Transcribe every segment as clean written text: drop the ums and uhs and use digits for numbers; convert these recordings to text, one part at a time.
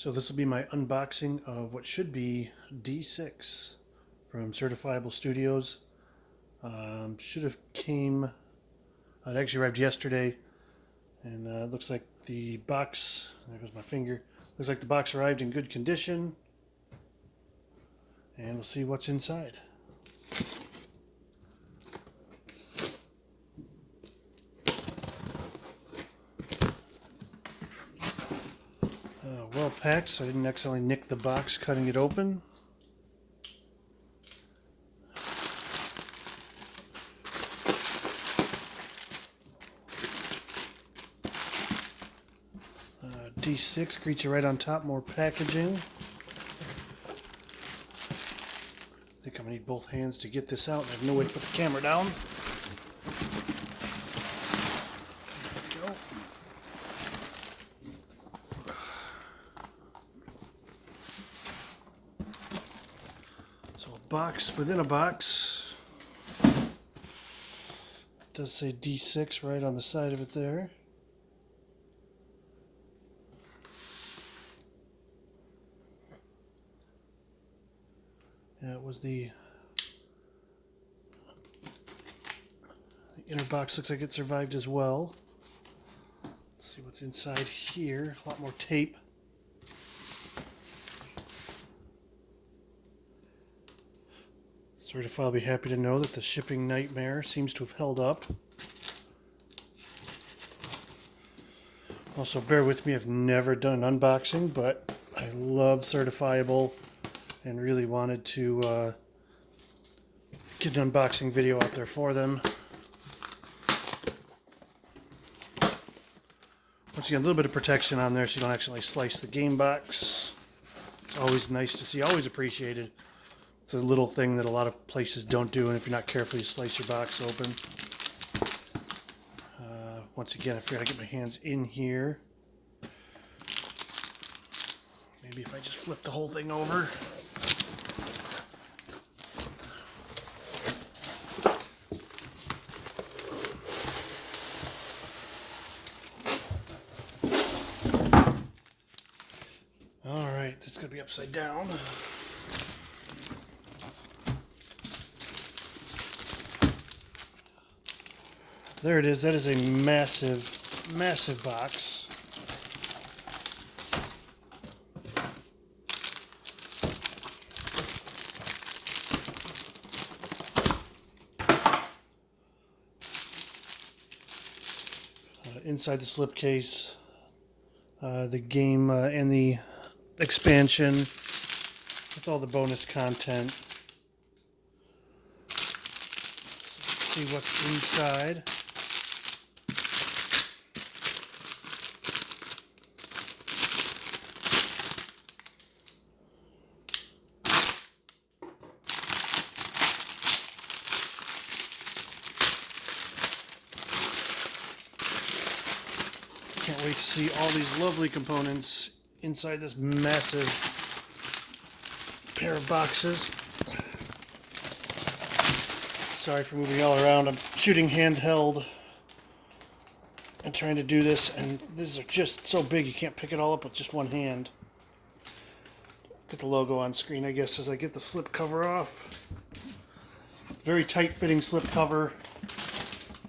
So this will be my unboxing of what should be D6 from Certifiable Studios. Should have came, it actually arrived yesterday, and it looks like the box, there goes my finger, looks like the box arrived in good condition, and we'll see what's inside. Well packed, so I didn't accidentally nick the box cutting it open. D6 greets you right on top, more packaging. I think I'm going to need both hands to get this out. I have no way to put the camera down. There we go. So a box within a box. It does say D6 right on the side of it there. Yeah, it was the inner box looks like it survived as well. Let's see what's inside here. A lot more tape. Certified will be happy to know that the shipping nightmare seems to have held up. Also, bear with me, I've never done an unboxing, but I love Certifiable and really wanted to get an unboxing video out there for them. Once again, a little bit of protection on there so you don't actually slice the game box. It's always nice to see, always appreciated. It's a little thing that a lot of places don't do, and if you're not careful, you slice your box open. Once again, I forgot to get my hands in here. Maybe if I just flip the whole thing over. Alright, it's going to be upside down. There it is. That is a massive, massive box. Inside the slipcase, the game and the expansion with all the bonus content. Let's see what's inside. Can't wait to see all these lovely components inside this massive pair of boxes. Sorry for moving all around. I'm shooting handheld and trying to do this, and these are just so big you can't pick it all up with just one hand. Get the logo on screen, I guess, as I get the slip cover off. Very tight fitting slip cover,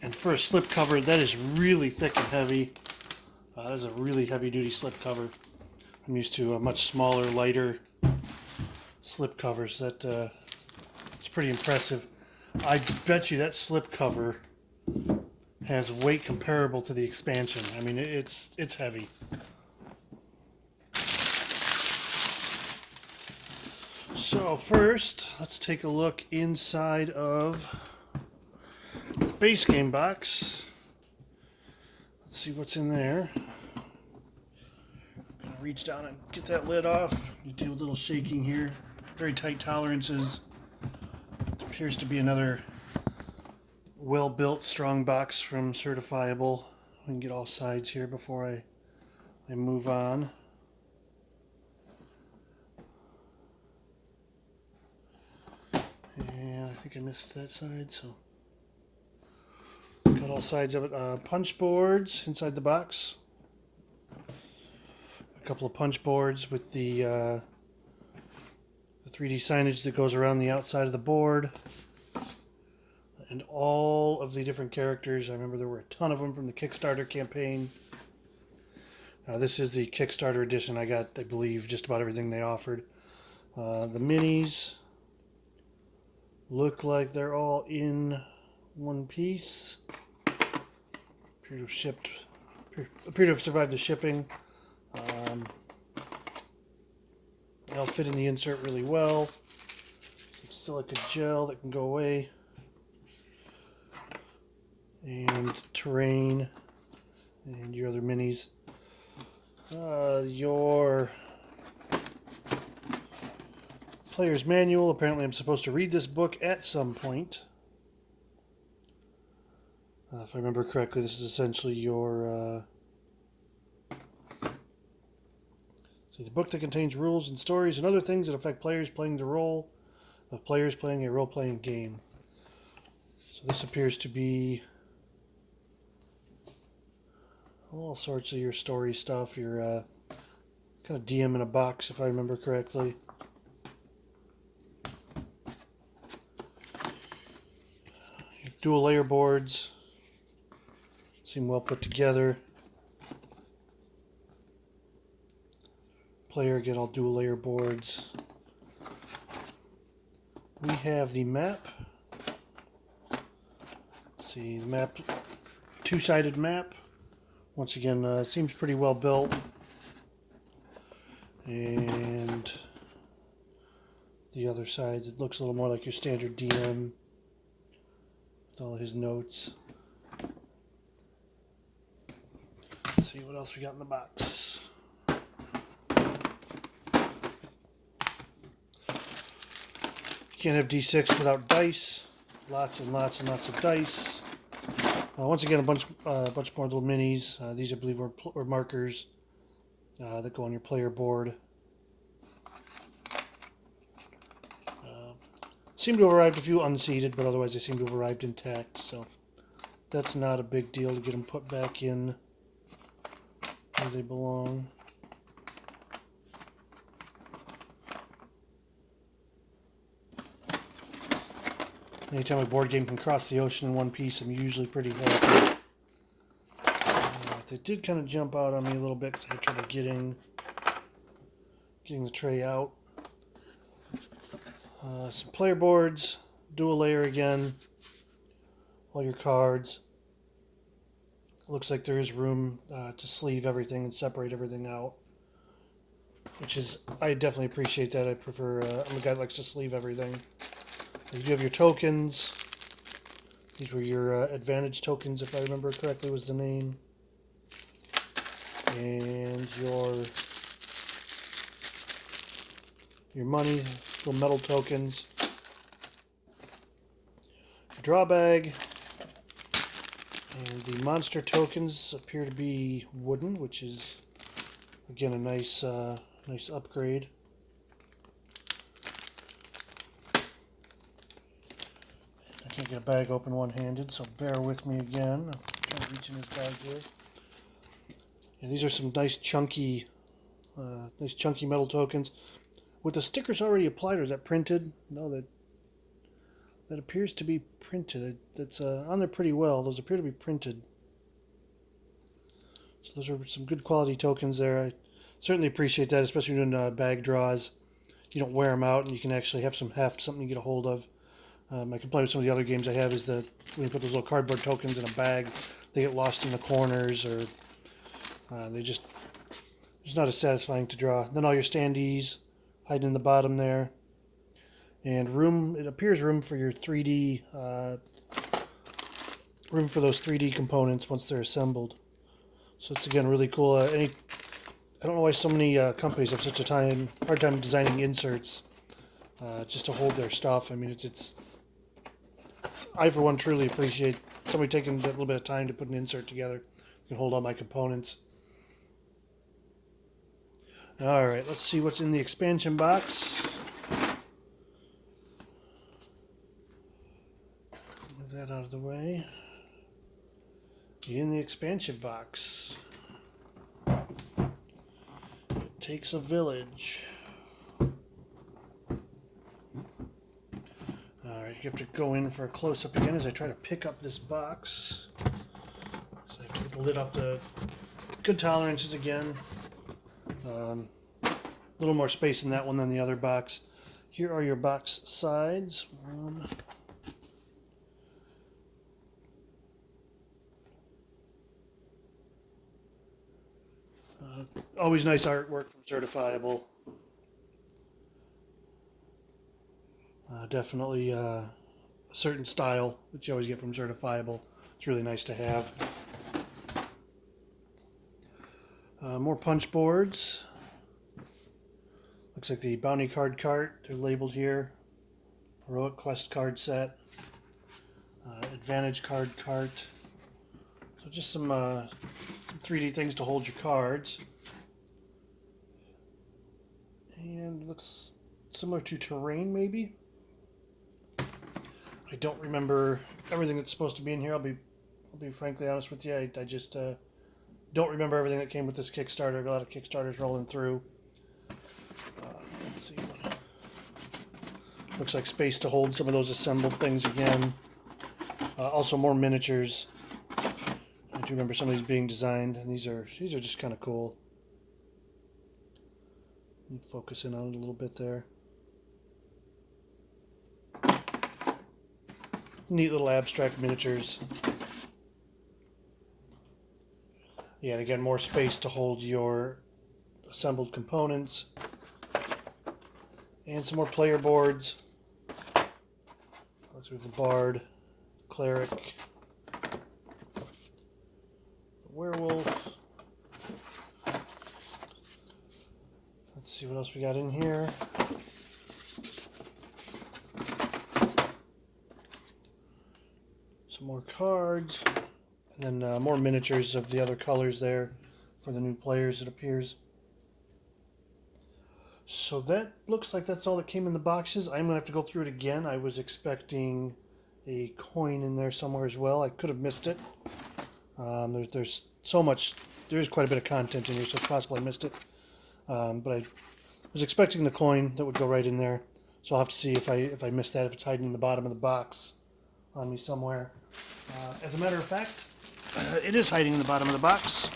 and for a slip cover that is really thick and heavy. That is a really heavy-duty slip cover. I'm used to much smaller, lighter slip covers. It's pretty impressive. I bet you that slip cover has weight comparable to the expansion. I mean, it's heavy. So first, let's take a look inside of the base game box. Let's see what's in there. Gonna reach down and get that lid off. You do a little shaking here. Very tight tolerances. It appears to be another well-built, strong box from Certifiable. We can get all sides here before I move on. And I think I missed that side, so got all sides of it. Punch boards inside the box. A couple of punch boards with the 3D signage that goes around the outside of the board. And all of the different characters. I remember there were a ton of them from the Kickstarter campaign. This is the Kickstarter edition. I got, I believe, just about everything they offered. The minis look like they're all in one piece. Appear to have survived the shipping. They'll fit in the insert really well. Some silica gel that can go away. And terrain. And your other minis. Your player's manual. Apparently I'm supposed to read this book at some point. If I remember correctly, this is essentially your... the book that contains rules and stories and other things that affect players playing the role of players playing a role-playing game. So this appears to be all sorts of your story stuff, your kind of DM in a box, if I remember correctly. Your dual layer boards seem well put together. Player, again, all dual layer boards. We have the map. Let's see, the map, two-sided map. Once again, seems pretty well built. And the other side, it looks a little more like your standard DM with all his notes. Let's see what else we got in the box. Can't have D6 without dice. Lots and lots and lots of dice. Once again, a bunch more little minis. These, I believe, are markers that go on your player board. Seem to have arrived a few unseated, but otherwise they seem to have arrived intact. So that's not a big deal to get them put back in where they belong. Anytime a board game can cross the ocean in one piece, I'm usually pretty happy. They did kind of jump out on me a little bit because I had trouble getting the tray out. Some player boards, dual layer again, all your cards. It looks like there is room to sleeve everything and separate everything out, which is, I definitely appreciate that. I prefer, I'm a guy that likes to sleeve everything. You do have your tokens. These were your advantage tokens, if I remember correctly, was the name. And your money, little metal tokens. Your draw bag. And the monster tokens appear to be wooden, which is, again, a nice upgrade. I can't get a bag open one-handed, so bear with me again. I'm trying to reach in his bag here. And these are some nice chunky metal tokens. With the stickers already applied, or is that printed? No, that appears to be printed. That's on there pretty well. Those appear to be printed. So those are some good quality tokens there. I certainly appreciate that, especially when doing bag draws. You don't wear them out, and you can actually have some heft, something you get a hold of. My complaint with some of the other games I have is that when you put those little cardboard tokens in a bag, they get lost in the corners, or they just, it's not as satisfying to draw. Then all your standees hiding in the bottom there. And room, it appears room for your 3D, room for those 3D components once they're assembled. So it's, again, really cool. I don't know why so many companies have such a hard time designing inserts just to hold their stuff. I mean, I, for one, truly appreciate somebody taking a little bit of time to put an insert together. You can hold all my components. All right, let's see what's in the expansion box. Move that out of the way. In the expansion box, takes a village. Alright, you have to go in for a close-up again as I try to pick up this box. So I have to get the lid off the good tolerances again. A little more space in that one than the other box. Here are your box sides. Always nice artwork from Certifiable. Definitely a certain style that you always get from Certifiable. It's really nice to have. More punch boards. Looks like the Bounty Card cart. They're labeled here. Heroic Quest card set. Advantage card cart. So just some 3D things to hold your cards. And looks similar to terrain, maybe. I don't remember everything that's supposed to be in here. I'll be frankly honest with you. I just don't remember everything that came with this Kickstarter. A lot of Kickstarters rolling through. Let's see. Looks like space to hold some of those assembled things again. Also more miniatures. I do remember some of these being designed, and these are just kind of cool. Focus in on it a little bit there. Neat little abstract miniatures. Yeah, and again, more space to hold your assembled components. And some more player boards. Looks like we have the Bard, Cleric, the Werewolf. Let's see what else we got in here. Some more cards. And then more miniatures of the other colors there for the new players, it appears. So that looks like that's all that came in the boxes. I'm going to have to go through it again. I was expecting a coin in there somewhere as well. I could have missed it. There's so much. There's quite a bit of content in here, so it's possible I missed it. But I was expecting the coin that would go right in there. So I'll have to see if I missed that, if it's hiding in the bottom of the box on me somewhere. As a matter of fact, it is hiding in the bottom of the box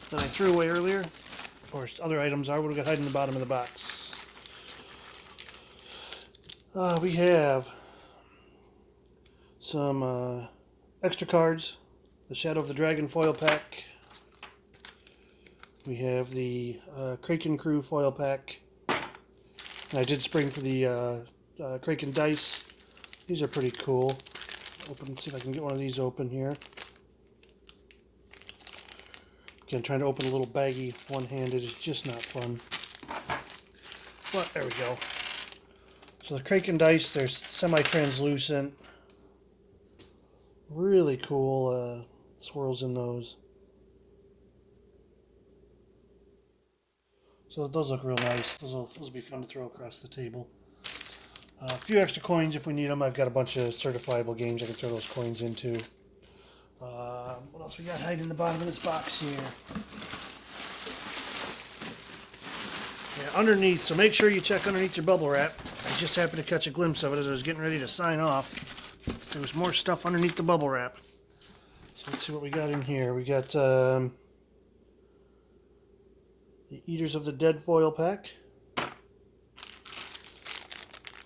that I threw away earlier. Of course, other items are what we got hiding in the bottom of the box. We have some extra cards. The Shadow of the Dragon foil pack. We have the Kraken Crew foil pack. And I did spring for the Kraken dice. These are pretty cool. See if I can get one of these open here. Again, trying to open a little baggie one-handed is just not fun. But there we go. So the Kraken dice, they're semi-translucent. Really cool swirls in those. So those look real nice. Those will be fun to throw across the table. A few extra coins if we need them. I've got a bunch of certifiable games I can throw those coins into. What else we got hiding in the bottom of this box here? Yeah, underneath. So make sure you check underneath your bubble wrap. I just happened to catch a glimpse of it as I was getting ready to sign off. There was more stuff underneath the bubble wrap. So let's see what we got in here. We got the Eaters of the Dead foil pack.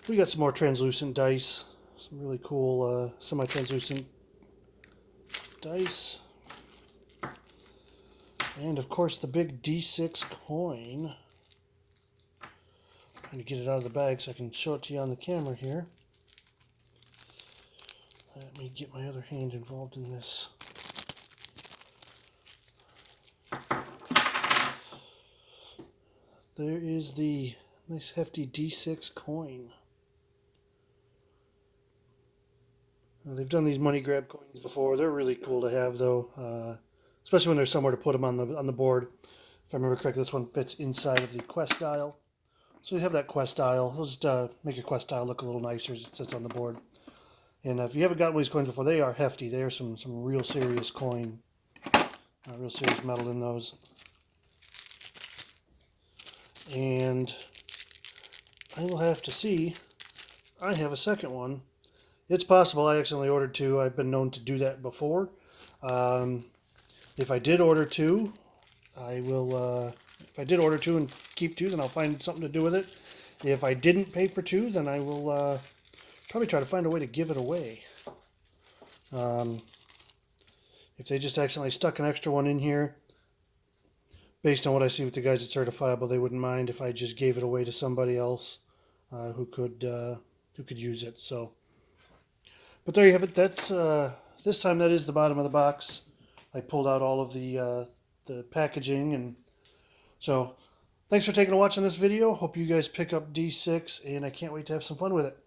We got some more translucent dice. Some really cool semi-translucent dice. And of course the big D6 coin. Trying to get it out of the bag so I can show it to you on the camera here. Let me get my other hand involved in this. There is the nice hefty D6 coin. Now, they've done these money grab coins before. They're really cool to have though, especially when there's somewhere to put them on the board. If I remember correctly, this one fits inside of the quest dial. So you have that quest dial. It'll just make your quest dial look a little nicer as it sits on the board. And if you haven't got one of these coins before, they are hefty. They are some real serious coin, real serious metal in those. And I will have to see. I have a second one. It's possible I accidentally ordered two. I've been known to do that before. If I did order two, I will. If I did order two and keep two, then I'll find something to do with it. If I didn't pay for two, then I will probably try to find a way to give it away. If they just accidentally stuck an extra one in here, based on what I see with the guys at Certifiable, they wouldn't mind if I just gave it away to somebody else who could use it. So, but there you have it. That's this time that is the bottom of the box. I pulled out all of the packaging, and so thanks for taking a watch on this video. Hope you guys pick up D6, and I can't wait to have some fun with it.